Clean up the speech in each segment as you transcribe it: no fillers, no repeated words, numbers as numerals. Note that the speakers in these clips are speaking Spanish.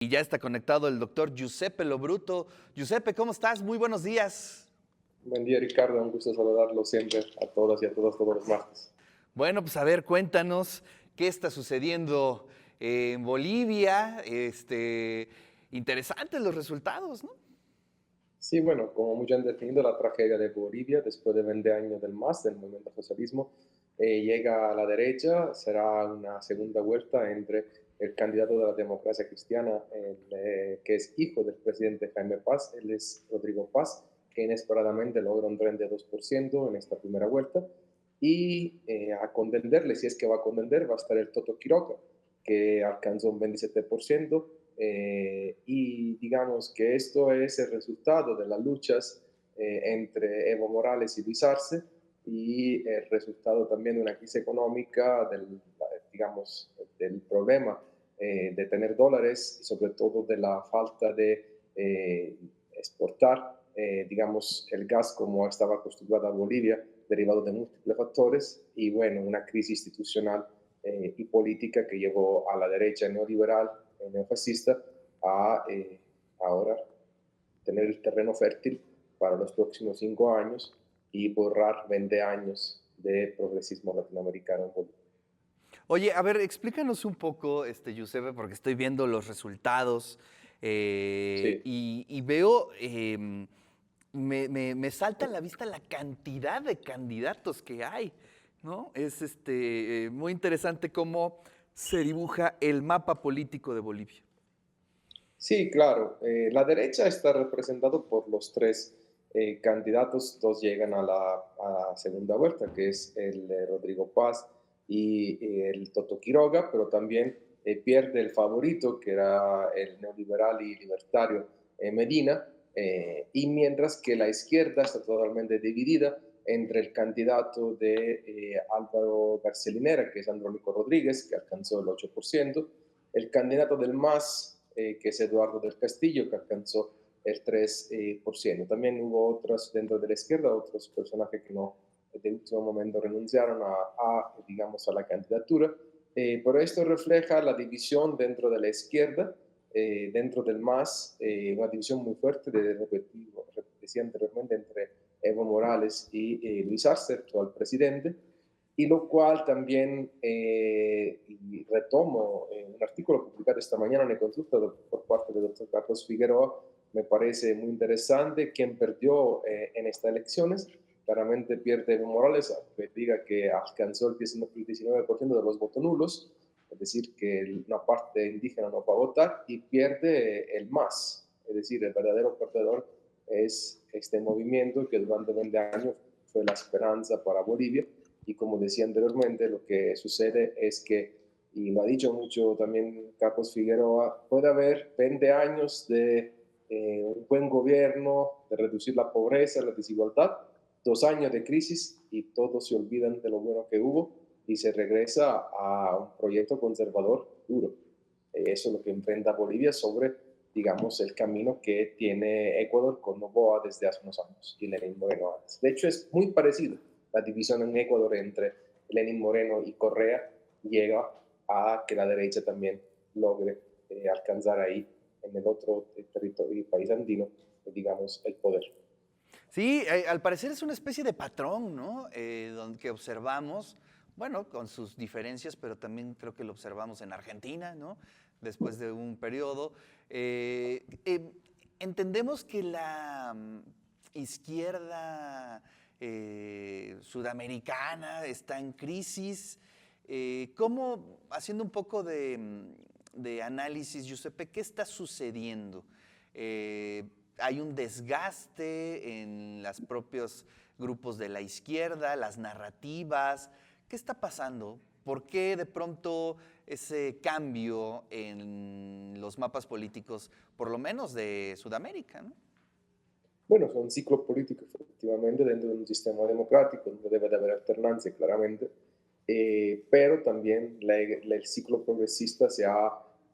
Y ya está conectado el doctor Giuseppe Lobruto. Giuseppe, ¿cómo estás? Muy buenos días. Buen día, Ricardo. Un gusto saludarlo siempre a todas y a todos los martes. Bueno, pues a ver, cuéntanos qué está sucediendo en Bolivia. Interesantes los resultados, ¿no? Sí, bueno, como muchos han definido, la tragedia de Bolivia, después de 20 años del MAS, del movimiento socialismo, llega a la derecha. Será una segunda vuelta entre el candidato de la democracia cristiana, que es hijo del presidente Jaime Paz, él es Rodrigo Paz, que inesperadamente logra un 32% en esta primera vuelta. Y a contenderle, si es que va a contender, va a estar el Toto Quiroga, que alcanzó un 27%. Y digamos que esto es el resultado de las luchas entre Evo Morales y Luis Arce, y el resultado también de una crisis económica, digamos, del problema de tener dólares y sobre todo de la falta de exportar, digamos, el gas como estaba acostumbrada Bolivia, derivado de múltiples factores, y bueno, una crisis institucional y política que llevó a la derecha neoliberal, neofascista, a ahora tener el terreno fértil para los próximos 5 años y borrar 20 años de progresismo latinoamericano en Bolivia. Oye, a ver, explícanos un poco, Giuseppe, porque estoy viendo los resultados Sí, y veo, me salta a la vista la cantidad de candidatos que hay, ¿no? Es muy interesante cómo se dibuja el mapa político de Bolivia. sí, claro. La derecha está representado por los tres candidatos. Dos llegan a la segunda vuelta, que es el Rodrigo Paz y el Toto Quiroga, pero también pierde el favorito, que era el neoliberal y libertario Medina, y mientras que la izquierda está totalmente dividida entre el candidato de Álvaro García Linera, que es Andrónico Rodríguez, que alcanzó el 8%, el candidato del MAS, que es Eduardo del Castillo, que alcanzó el 3%. También hubo otros dentro de la izquierda, otros personajes que no, de último momento renunciaron digamos, a la candidatura. Pero esto refleja la división dentro de la izquierda, dentro del MAS, una división muy fuerte, decía anteriormente, entre Evo Morales y Luis Arce, actual presidente, y lo cual también y retomo un artículo publicado esta mañana en el Consulta por parte del doctor Carlos Figueroa. Me parece muy interesante quién perdió en estas elecciones. Claramente pierde Evo Morales, aunque diga que alcanzó el 19% de los votos nulos, es decir, que una parte indígena no va a votar, y pierde el MAS, es decir, el verdadero perdedor es este movimiento que durante 20 años fue la esperanza para Bolivia. Y como decía anteriormente, lo que sucede es que, y lo ha dicho mucho también Carlos Figueroa, puede haber 20 años de un buen gobierno, de reducir la pobreza, la desigualdad, 2 años de crisis y todos se olvidan de lo bueno que hubo y se regresa a un proyecto conservador duro. Eso es lo que enfrenta Bolivia sobre, digamos, el camino que tiene Ecuador con Noboa desde hace unos años y Lenín Moreno antes. De hecho, es muy parecido la división en Ecuador entre Lenín Moreno y Correa, llega a que la derecha también logre alcanzar ahí en el otro territorio y país andino, digamos, el poder. Sí, al parecer es una especie de patrón, ¿no? Que observamos, bueno, con sus diferencias, pero también creo que lo observamos en Argentina, ¿no? Después de un periodo. Entendemos que la izquierda sudamericana está en crisis. ¿Cómo, haciendo un poco de análisis, Giuseppe, qué está sucediendo? Eh, Hay un desgaste en los propios grupos de la izquierda, las narrativas. ¿Qué está pasando? ¿Por qué de pronto ese cambio en los mapas políticos, por lo menos de Sudamérica, ¿no? Bueno, son ciclos políticos, efectivamente, dentro de un sistema democrático, donde debe de haber alternancia, claramente, pero también el ciclo progresista se ha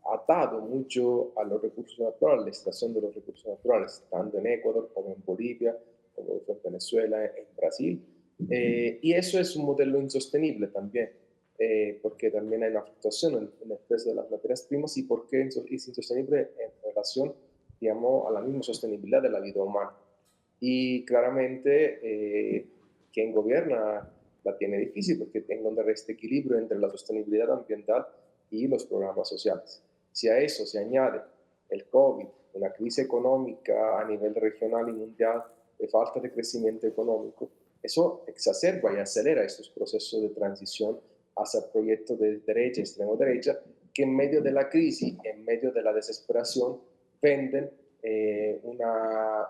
atado mucho a los recursos naturales, la extracción de los recursos naturales, tanto en Ecuador como en Bolivia, como en Venezuela, en Brasil, y eso es un modelo insostenible también. porque también hay una fluctuación en el precio de las materias primas y porque es insostenible en relación, digamos, a la misma sostenibilidad de la vida humana. Y claramente quien gobierna la tiene difícil porque encontrar este equilibrio entre la sostenibilidad ambiental y los programas sociales. Si a eso se añade el COVID, una crisis económica a nivel regional y mundial, de falta de crecimiento económico, eso exacerba y acelera estos procesos de transición hacia proyectos de derecha, extremo derecha, que en medio de la crisis, en medio de la desesperación, venden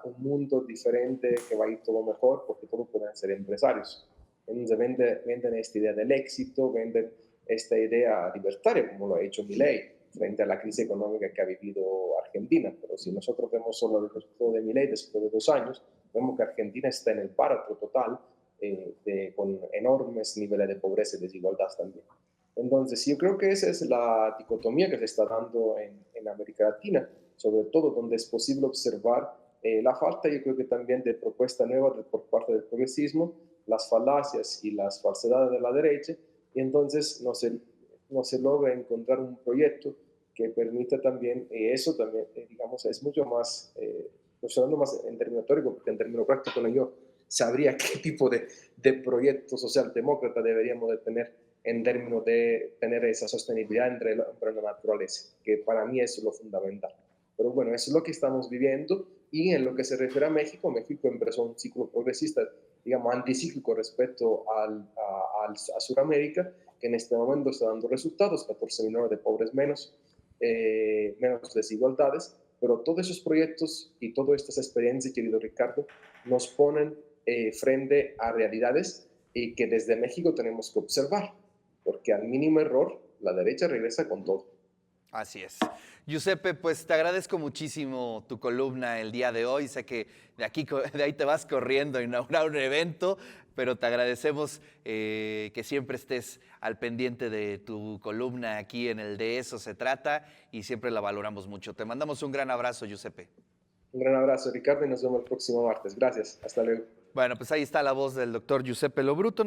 un mundo diferente que va a ir todo mejor porque todos pueden ser empresarios. Entonces venden esta idea del éxito, venden esta idea libertaria, como lo ha hecho Milei, frente a la crisis económica que ha vivido Argentina. Pero si nosotros vemos solo el resultado de Milei después de 2 años, vemos que Argentina está en el páramo total, con enormes niveles de pobreza y desigualdad también. Entonces, yo creo que esa es la dicotomía que se está dando en América Latina, sobre todo donde es posible observar la falta, yo creo que también de propuesta nueva por parte del progresismo, las falacias y las falsedades de la derecha, y entonces no se logra encontrar un proyecto que permita también, eso también, digamos, es mucho más, hablando más en términos teóricos, porque en términos prácticos no yo sabría qué tipo de proyecto socialdemócrata deberíamos de tener en términos de tener esa sostenibilidad entre la naturaleza, que para mí es lo fundamental. Pero bueno, eso es lo que estamos viviendo y en lo que se refiere a México, México empezó un ciclo progresista, digamos, anticíclico respecto a Sudamérica, que en este momento está dando resultados, 14 millones de pobres menos, menos desigualdades, pero todos esos proyectos y todas estas experiencias, querido Ricardo, nos ponen frente a realidades que desde México tenemos que observar, porque al mínimo error la derecha regresa con todo. Así es. Giuseppe, pues te agradezco muchísimo tu columna el día de hoy. Sé que de ahí te vas corriendo a inaugurar un evento, pero te agradecemos que siempre estés al pendiente de tu columna aquí en el De Eso Se Trata y siempre la valoramos mucho. Te mandamos un gran abrazo, Giuseppe. Un gran abrazo, Ricardo, y nos vemos el próximo martes. Gracias. Hasta luego. Bueno, pues ahí está la voz del doctor Giuseppe Lo Bruto.